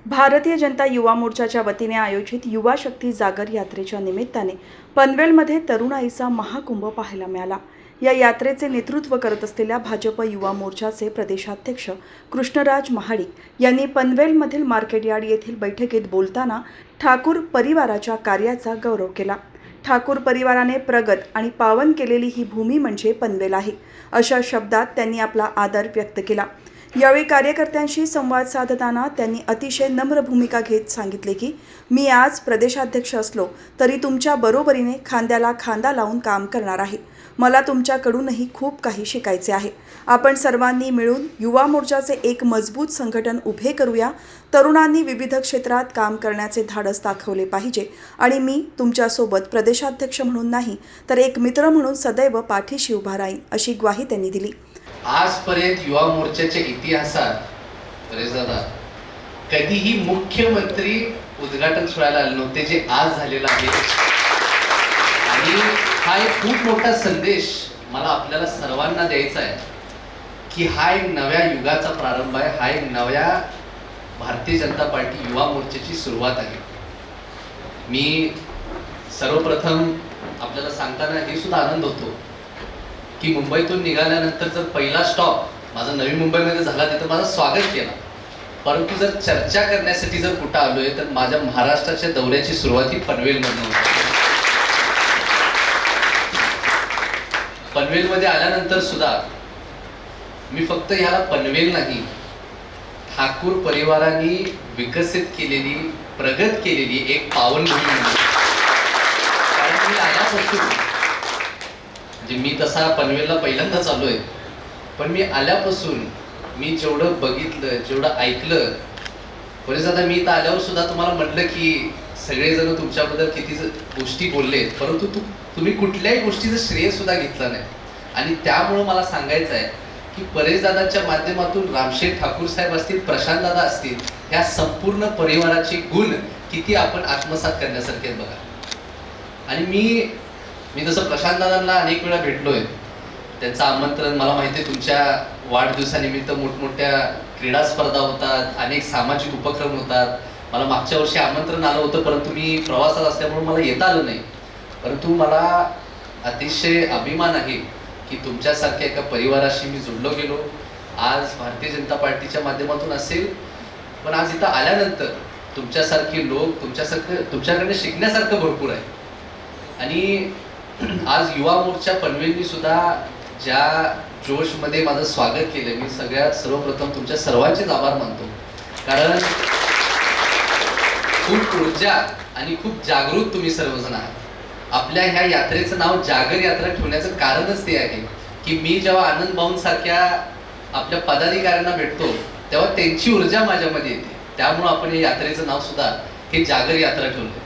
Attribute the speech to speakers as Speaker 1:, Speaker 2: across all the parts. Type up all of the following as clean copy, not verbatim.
Speaker 1: भारतीय जनता युवा मोर्चाच्या वतीने आयोजित युवा शक्ती जागर यात्रेच्या निमित्ताने पनवेलमध्ये तरुणाईचा महाकुंभ पाहायला मिळाला। या यात्रेचे नेतृत्व करत असलेल्या भाजप युवा मोर्चाचे प्रदेशाध्यक्ष कृष्णराज महाडिक यांनी पनवेलमधील मार्केट यार्ड येथील बैठकीत बोलताना ठाकूर परिवाराच्या कार्याचा गौरव केला। ठाकूर परिवाराने प्रगत आणि पावन केलेली ही भूमी म्हणजे पनवेल आहे, अशा शब्दात त्यांनी आपला आदर व्यक्त केला। यावेळी कार्यकर्त्यांशी संवाद साधताना त्यांनी अतिशय नम्र भूमिका घेत सांगितले की मी आज प्रदेशाध्यक्ष असलो तरी तुमच्या बरोबरीने खांद्याला खांदा लावून काम करणार आहे। मला तुमच्याकडूनही खूप काही शिकायचे आहे। आपण सर्वांनी मिळून युवा मोर्चाचे एक मजबूत संघटन उभे करूया। तरुणांनी विविध क्षेत्रात काम करण्याचे धाडस दाखवले पाहिजे आणि मी तुमच्यासोबत प्रदेशाध्यक्ष म्हणून नाही तर एक मित्र म्हणून सदैव पाठीशी उभा राहीन, अशी ग्वाही त्यांनी दिली।
Speaker 2: आजपर्यंत युवा मोर्चाच्या इतिहासात दादा कधीही मुख्यमंत्री उद्घाटन सोहळ्याला आले नव्हते, जे आज झालेलं आहे। आणि हा एक खूप मोठा संदेश मला आपल्याला सर्वांना द्यायचा आहे की हा एक नव्या युगाचा प्रारंभ आहे, हा एक नव्या भारतीय जनता पार्टी युवा मोर्चाची सुरुवात आहे। मी सर्वप्रथम आपल्याला सांगताना हे सुद्धा आनंद होतो की मुंबईतून निघाल्यानंतर जर पहिला स्टॉप माझा नवी मुंबईमध्ये झाला तिथं माझं स्वागत केलं, परंतु जर चर्चा करण्यासाठी जर कुठं आलोय तर माझ्या महाराष्ट्राच्या दौऱ्याची सुरुवात ही पनवेलमधून होती। पनवेलमध्ये आल्यानंतर सुद्धा मी फक्त ह्याला पनवेल नाही, ठाकूर परिवारांनी विकसित केलेली, प्रगत केलेली एक पावनभूमी म्हणून, कारण मी आल्यापासून म्हणजे मी तसा पनवेलला पहिल्यांदाच आलोय, पण मी आल्यापासून मी जेवढं बघितलं, जेवढं ऐकलं, परिस्थिती मी इथं आल्यावर सुद्धा तुम्हाला म्हटलं की सगळेजण तुमच्याबद्दल किती गोष्टी बोलले, परंतु तुम्ही कुठल्याही गोष्टीचं श्रेय सुद्धा घेतलं नाही। आणि त्यामुळं मला सांगायचं आहे की परेशदादांच्या माध्यमातून रामशेठ ठाकूर साहेब असतील, प्रशांत दादा असतील, ह्या संपूर्ण परिवाराचे गुण किती आपण आत्मसात करण्यासारखे बघा। आणि मी जसं प्रशांत दादांना अनेक वेळा भेटलोय, त्यांचं आमंत्रण मला माहिती आहे, तुमच्या वाढदिवसानिमित्त मोठमोठ्या क्रीडा स्पर्धा होतात, अनेक सामाजिक उपक्रम होतात। मला मागच्या वर्षी आमंत्रण आलं होतं, परंतु मी प्रवासात असल्यामुळे मला येता आलं नाही, परंतु मला अतिशय अभिमान आहे की तुमच्यासारख्या एका परिवाराशी मी जोडलो गेलो। आज भारतीय जनता पार्टीच्या माध्यमातून असेल, पण आज इथं आल्यानंतर तुमच्यासारखे लोक, तुमच्याकडे शिकण्यासारखं भरपूर आहे। आणि आज युवा मोर्चा पनवेलनी सुद्धा ज्या जोशमध्ये माझं स्वागत केलं, मी सर्वप्रथम तुमच्या सर्वांचेच आभार मानतो, कारण खूप ऊर्जा आणि खूप जागृत तुम्ही सर्वजण आहात। आपल्या ह्या यात्रेचं नाव जागर यात्रा ठेवण्याचं कारणच ते आहे की मी जेव्हा आनंद भाऊं सारख्या आपल्या पदाधिकाऱ्यांना भेटतो तेव्हा त्यांची ऊर्जा माझ्यामध्ये येते, त्यामुळे आपण या यात्रेचं नाव सुद्धा हे जागर यात्रा ठेवलं।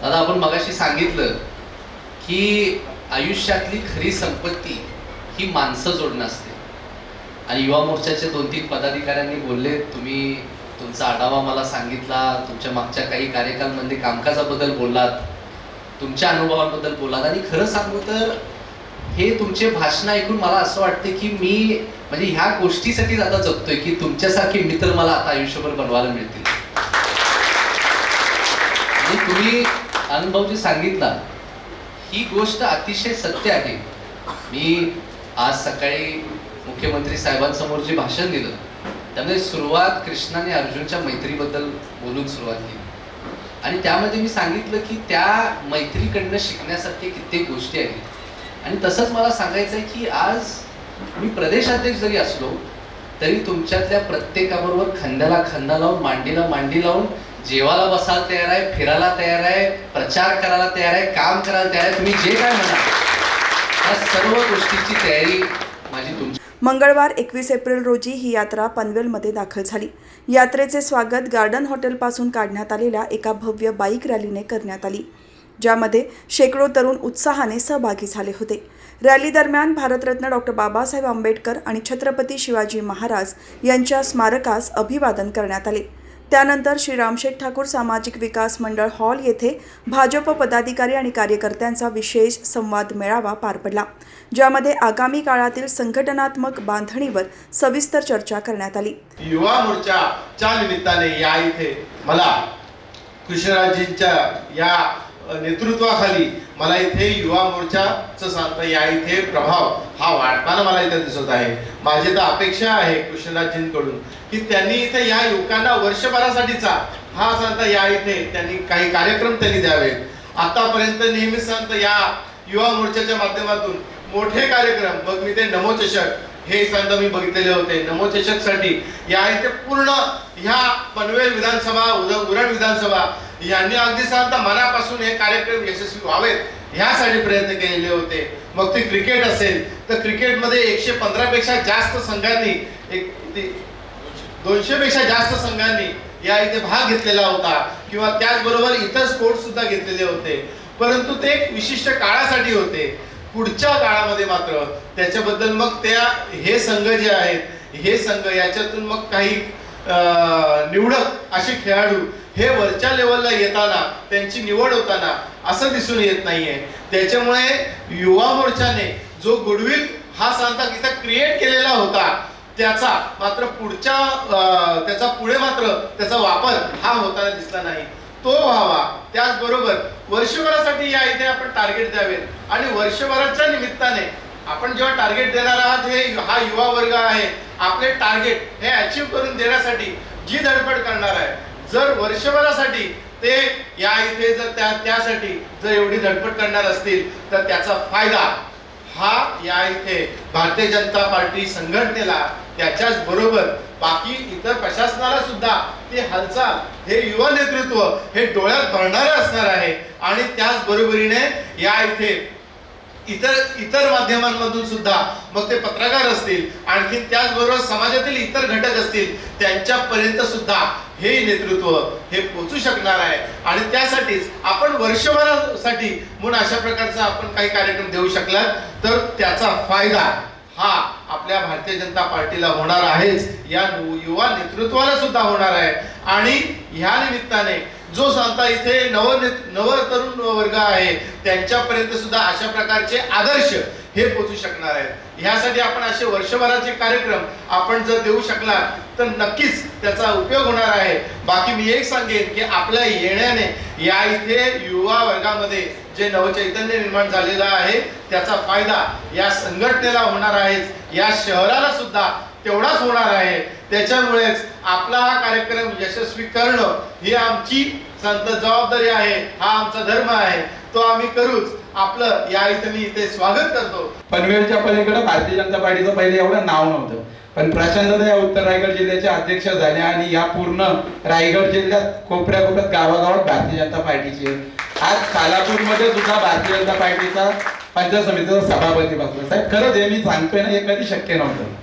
Speaker 2: दादा, आपण मगाशी सांगितलं की आयुष्यातली खरी संपत्ती ही माणसं जोडणं असते, आणि युवा मोर्चाचे 2-3 पदाधिकाऱ्यांनी बोलले, तुम्ही तुमचा आढावा मला सांगितला, तुमच्या मागच्या काही कार्यकालमध्ये कामकाजाबद्दल बोललात, तुमच्या अनुभवांबद्दल बोललात, आणि खरं सांगू तर हे तुमचे भाषण ऐकून मला असं वाटतं की मी म्हणजे ह्या गोष्टीसाठी आता जगतोय की तुमच्यासारखे मित्र मला आता आयुष्यभर बनवायला मिळतील। आणि तुम्ही अनुभव जे सांगितला ही गोष्ट अतिशय सत्य आहे। मी आज सकाळी मुख्यमंत्री साहेबांसमोर जे भाषण दिलं त्यामध्ये सुरुवात कृष्ण आणि अर्जुनच्या मैत्रीबद्दल बोलून सुरुवात केली, आणि त्यामध्ये मी सांगितलं की त्या मैत्रीकडनं शिकण्यासारखे कित्येक गोष्टी आहेत। आणि तसंच मला सांगायचं आहे की आज मी प्रदेशाध्यक्ष जरी असलो तरी तुमच्यातल्या प्रत्येकाबरोबर खांद्याला खांदा लावून, मांडीला मांडी लावून जेवायला बसायला तयार आहे, फिरायला तयार आहे, प्रचार करायला तयार आहे, काम करायला तयार आहे, तुम्ही जे काय म्हणा या सर्व गोष्टीची तयारी माझी तुमची।
Speaker 1: मंगळवार 21 एप्रिल रोजी ही यात्रा पनवेलमध्ये दाखल झाली। यात्रेचे स्वागत गार्डन हॉटेलपासून काढण्यात आलेल्या एका भव्य बाईक रॅलीने करण्यात आली, ज्यामध्ये शेकडो तरुण उत्साहाने सहभागी झाले होते। रॅली दरम्यान भारतरत्न डॉक्टर बाबासाहेब आंबेडकर आणि छत्रपती शिवाजी महाराज यांच्या स्मारकास अभिवादन करण्यात आले। त्यानंतर श्री रामशेठ ठाकूर सामाजिक विकास मंडळ हॉल येथे भाजप पदाधिकारी आणि कार्यकर्त्यांचा विशेष संवाद मेळावा पार पडला, ज्यामध्ये आगामी काळातील संघटनात्मक बांधणीवर सविस्तर चर्चा करण्यात आली।
Speaker 3: युवा मोर्चाच्या निमित्ताने या इथे मला कृष्णराजजींच्या या नेतृत्वाखाली मला इथे युवा मोर्चाचं सांगता या इथे प्रभाव हा वाढताना मला इथे दिसत आहे। माझी तर अपेक्षा आहे कृष्णराजजींकडून की त्यांनी इथे या युवकांना वर्षभरासाठीचा हा सांगता या इथे त्यांनी काही कार्यक्रम त्यांनी द्यावेत। आतापर्यंत नेहमीच सांगता या युवा मोर्चाच्या माध्यमातून मोठे कार्यक्रम मग मी ते नमो चषक हे सांगता मी बघितलेले होते। नमो चषक साठी या इथे पूर्ण ह्या पनवेल विधानसभा उरण विधानसभा यांनी अगदी सांगता मनापासून हे कार्यक्रम यशस्वी व्हावेत ह्यासाठी प्रयत्न केलेले होते। मग ते क्रिकेट असेल तर क्रिकेटमध्ये 115 पेक्षा जास्त संघांनी 200 पेक्षा जास्त संघांनी या इथे भाग घेतलेला होता किंवा त्याचबरोबर इतर स्पोर्ट्स सुद्धा घेतलेले होते, परंतु ते एक विशिष्ट काळासाठी होते। पुढच्या काळामध्ये मात्र त्याच्याबद्दल मग हे संघ जे आहेत हे संघ याच्यातून मग काही निवडक असे खेळाडू हे वरच्या लेवलला येताना त्यांची निवड होताना असं दिसून येत नाहीये। त्याच्यामुळे युवा मोर्चाने जो गुडविल हा सांगता इथं क्रिएट केलेला होता त्याचा मात्र त्याचा पुढे मात्र त्याचा वापर हा होताना दिसला नाही, तो व्हावा। त्याचबरोबर वर्षभरासाठी या इथे आपण टार्गेट द्यावेत आणि वर्षभराच्या निमित्ताने आपण जेव्हा टार्गेट देणार आहात हा युवा वर्ग आहे, आपले टार्गेट हे अचीव करून देण्यासाठी जी धडपड करणार आहे, जर वर्षभरासाठी ते या इथे जर त्यासाठी जर एवढी धडपड करणार असतील तर त्याचा फायदा हा या इथे भारतीय जनता पार्टी संघटनेला त्याच्याच बरोबर बाकी इतर प्रशासनाला सुद्धा ते हालचाल हे युवा नेतृत्व हे डोळ्यात भरणारे असणार आहे। आणि त्याच बरोबरीने या इथे इतर माध्यमांमधून सुद्धा मग ते पत्रकार असतील आणखी त्याचबरोबर समाजातील इतर घटक असतील त्यांच्यापर्यंत सुद्धा हे नेतृत्व हे पोहोचू शकणार आहे। आणि त्यासाठीच आपण वर्षभरासाठी म्हणून अशा प्रकारचा आपण काही कार्यक्रम देऊ शकलात तर त्याचा फायदा हा आपल्या भारतीय जनता पार्टीला होणार आहेच, या युवा नेतृत्वाला सुद्धा होणार आहे। आणि ह्या निमित्ताने जो सांगता इथे नव तरुण वर्ग आहे त्यांच्यापर्यंत सुद्धा अशा प्रकारचे आदर्श हे पोहोचू शकणार आहेत। ह्यासाठी आपण असे वर्षभराचे कार्यक्रम आपण जर देऊ शकला तर नक्कीच त्याचा उपयोग होणार आहे। बाकी मी एक सांगेन की आपल्या येण्याने या इथे युवा वर्गामध्ये जे नवचैतन्य निर्माण झालेलं आहे त्याचा फायदा या संघटनेला होणार आहे, या शहराला सुद्धा तेवढाच होणार आहे। त्याच्यामुळेच आपला हा कार्यक्रम यशस्वी करणं ही आमची जबाबदारी आहे, हा आमचा धर्म आहे, तो आम्ही करूच। आपलं या इथे मी इथे स्वागत करतो।
Speaker 4: पनवेलच्या पलीकडे भारतीय जनता पार्टीचं पहिले एवढं नाव नव्हतं, पण प्रशांत या उत्तर रायगड जिल्ह्याचे अध्यक्ष झाले आणि या पूर्ण रायगड जिल्ह्यात कोपऱ्या गावागावात भारतीय जनता पार्टीचे आज खालापूरमध्ये सुद्धा भारतीय जनता पार्टीचा पंचायत समितीचा सभापती बसला। साहेब खरंच हे मी सांगतोय ना, हे कधी शक्य नव्हतं।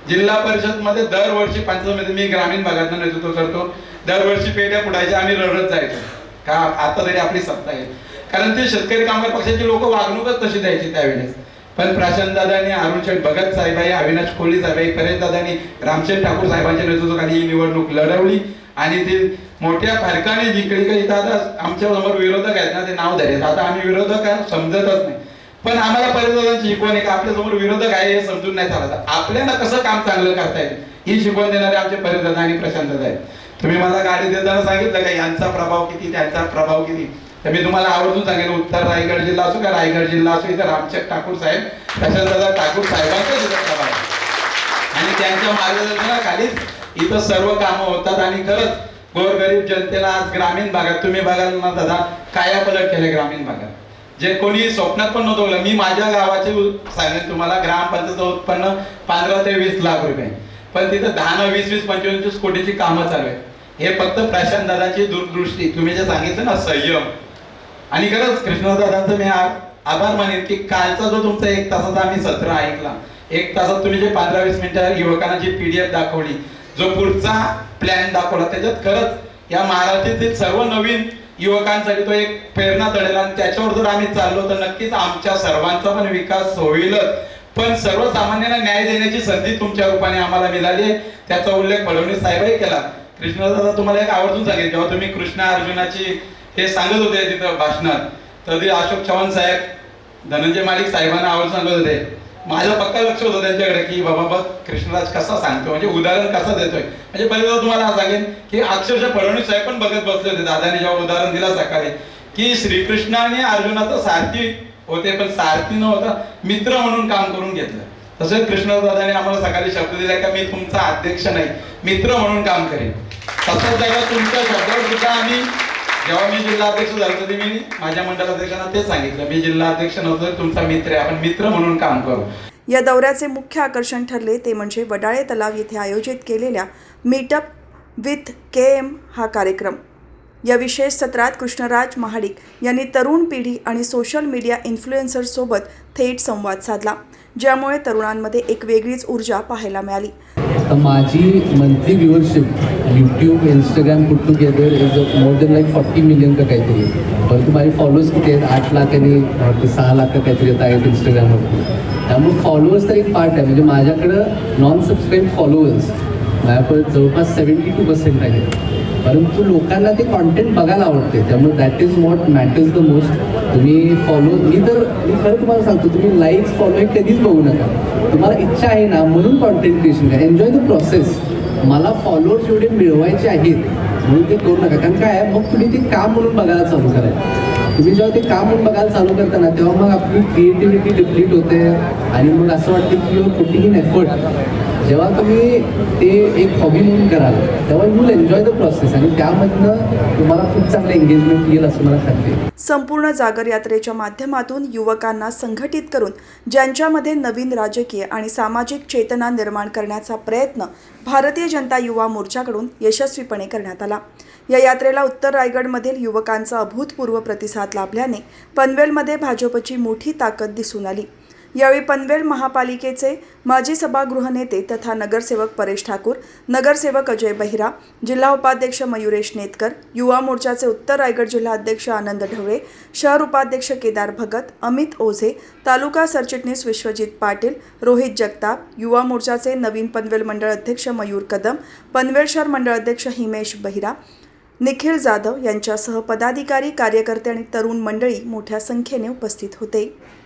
Speaker 4: जिल्हा परिषद मध्ये दरवर्षी पंचायत समिती मी ग्रामीण भागातून नेतृत्व करतो, दरवर्षी पेट्या पुढायच्या आम्ही रडत जायचो का आता तरी आपली सत्ता आहे, कारण ते शेतकरी कामगार पक्षाची लोक वागणूकच तशी द्यायची त्यावेळेस। पण प्रशांत दादांनी, अरुण शेठ भगत साहेबांनी, अविनाश कोहली साहेबांनी, परेश दादांनी, रामशेठ ठाकूर साहेबांच्या नेतृत्वाखाली ही निवडणूक लढवली आणि ती मोठ्या फरकाने जिंकली। काही दादा आमच्या समोर विरोधक आहेत ना, ते नाव धरले, आता आम्ही विरोधक समजतच नाही, पण आम्हाला परेश शिकवण आहे की आपल्या समोर विरोधक आहे हे समजून नाही चालत, आपल्याला कसं काम चांगलं करता येईल ही शिकवण देणारे आमचे परेश दादा आणि प्रशांत दादा आहेत। तुम्ही मला गाडी देताना सांगितलं का यांचा प्रभाव किती त्यांचा प्रभाव किती, तर मी तुम्हाला आवर्जून सांगेन उत्तर रायगड जिल्हा असो का रायगड जिल्हा असो, इथं रामशेठ ठाकूर साहेब, प्रशांतदादा ठाकूर साहेबांचा सुद्धा प्रभाव आहे आणि त्यांच्या मार्गदर्शनाखालीच इथं सर्व कामं होतात। आणि खरंच गोरगरीब जनतेला आज ग्रामीण भागात तुम्ही बघाल ना दादा कायापलट केले ग्रामीण भागात, जे कोणी स्वप्नात पण नव्हतं। मी माझ्या गावाचे सांगेन तुम्हाला, ग्रामपंचायत उत्पन्न 15 ते 20 लाख रुपये, पण तिथं 10, 20, 25 कोटीची कामं चालू आहेत। हे फक्त प्रशांत दादाची दूरदृष्टी, तुम्ही जे सांगितलं ना संयम, आणि खरंच कृष्णदादांचं मी आभार मानेन की कालचा जो तुमचा 1 तासाचा आम्ही सत्र ऐकला, 1 तासात तुम्ही जे 15-20 मिनिटं युवकांना जी PDF दाखवली, जो पुढचा प्लॅन दाखवला, त्याच्यात खरंच या महाराष्ट्रातील सर्व नवीन युवकांसाठी तो एक प्रेरणा तळेल आणि त्याच्यावर जर आम्ही चाललो तर नक्कीच आमच्या सर्वांचा पण विकास होईलच, पण सर्वसामान्यांना न्याय देण्याची संधी तुमच्या रूपाने आम्हाला मिळाली आहे. त्याचा उल्लेख फडणवीस साहेबही केला. कृष्णदादा, तुम्हाला एक आवर्जून सांगेल, जेव्हा तुम्ही कृष्ण अर्जुनाची हे सांगत होते तिथं भाषणात, तर अशोक चव्हाण साहेब, धनंजय माडिक साहेबांना आवर्जून सांगत होते, माझं पक्का लक्ष होतं त्यांच्याकडे की बाबा बघ कृष्णराज कसा सांगतो, म्हणजे उदाहरण कसं देतोय. म्हणजे पहिल्यांदा तुम्हाला सांगेन की अक्षरशः फडणवीस साहेब पण बघत बसले होते. दादाने जेव्हा उदाहरण दिला सकाळी की श्रीकृष्ण आणि अर्जुनाचा सारथी होते, पण सारथी न होता मित्र म्हणून काम करून घेतलं. तसंच कृष्णदादाने आम्हाला सकाळी शब्द दिला की मी तुमचा अध्यक्ष नाही, मित्र म्हणून काम करेन. तसंच जागा तुमच्या शब्दावर सुद्धा आम्ही, जेव्हा मी जिल्हा अध्यक्ष झालो होते, मी माझ्या मंडलाध्यक्षांना तेच सांगितलं, मी जिल्हा अध्यक्ष नव्हतो, तुमचा मित्र आहे, आपण मित्र म्हणून काम करू.
Speaker 1: या दौऱ्याचे मुख्य आकर्षण ठरले ते म्हणजे वडाळे तलाव येथे आयोजित केलेल्या मीटअप विथ KM हा कार्यक्रम. या विशेष सत्रात कृष्णराज महाडिक यांनी तरुण पिढी आणि सोशल मीडिया इन्फ्लुएन्सर्ससोबत थेट संवाद साधला, ज्यामुळे तरुणांमध्ये एक वेगळीच ऊर्जा पाहायला मिळाली.
Speaker 5: माझी monthly viewership YouTube Instagram put together is more than like 40 million का काहीतरी. परंतु माझे फॉलोअर्स किती आहेत, 8 लाख आणि 6 लाख का काहीतरी येत आहेत इंस्टाग्रामवरती. त्यामुळे फॉलोअर्स तर एक पार्ट आहे. म्हणजे माझ्याकडं नॉन सबस्क्राईब फॉलोअर्स माझ्याकडे जवळपास 72% आहे. परंतु लोकांना ते कॉन्टेंट बघायला आवडते, त्यामुळे that is what matters the most. तुम्ही फॉलो, मी खरं तुम्हाला सांगतो, तुम्ही लाईक्स फॉलो हे कधीच बघू नका. तुम्हाला इच्छा आहे ना म्हणून कॉन्टेंट क्रिएशन करा, एन्जॉय द प्रोसेस. मला फॉलोअर्स जेवढे मिळवायचे आहेत म्हणून ते करू नका. कारण काय आहे, मग तुम्ही ते काम म्हणून बघायला चालू करा. तुम्ही जेव्हा ते काम म्हणून बघायला चालू करता ना, तेव्हा मग आपली क्रिएटिव्हिटी डिप्लीट होते आणि मग असं वाटतं की पुटिंग इन एफर्ट. जेव्हा तुम्ही ते एक हॉबी म्हणून कराल तेव्हा you will enjoy the process आणि त्यामधनं तुम्हाला खूप चांगलं एंगेजमेंट येईल असं मला खात्री आहे.
Speaker 1: संपूर्ण जागर यात्रेच्या माध्यमातून युवकांना संघटित करून ज्यांच्यामध्ये नवीन राजकीय आणि सामाजिक चेतना निर्माण करण्याचा प्रयत्न भारतीय जनता युवा मोर्चाकडून यशस्वीपणे करण्यात आला. या यात्रेला उत्तर रायगडमधील युवकांचा अभूतपूर्व प्रतिसाद लाभल्याने पनवेलमध्ये भाजपची मोठी ताकद दिसून आली. यावेळी पनवेल महापालिकेचे माजी सभागृह नेते तथा नगरसेवक परेश ठाकूर, नगरसेवक अजय बहिरा, जिल्हा उपाध्यक्ष मयुरेश नेतकर, युवा मोर्चाचे उत्तर रायगड जिल्हा अध्यक्ष आनंद ढवळे, शहर उपाध्यक्ष केदार भगत, अमित ओझे, तालुका सरचिटणीस विश्वजित पाटील, रोहित जगताप, युवा मोर्चाचे नवीन पनवेल मंडळ अध्यक्ष मयूर कदम, पनवेल शहर मंडळ अध्यक्ष हिमेश बहिरा, निखिल जाधव यांच्यासह पदाधिकारी, कार्यकर्ते आणि तरुण मंडळी मोठ्या संख्येने उपस्थित होते.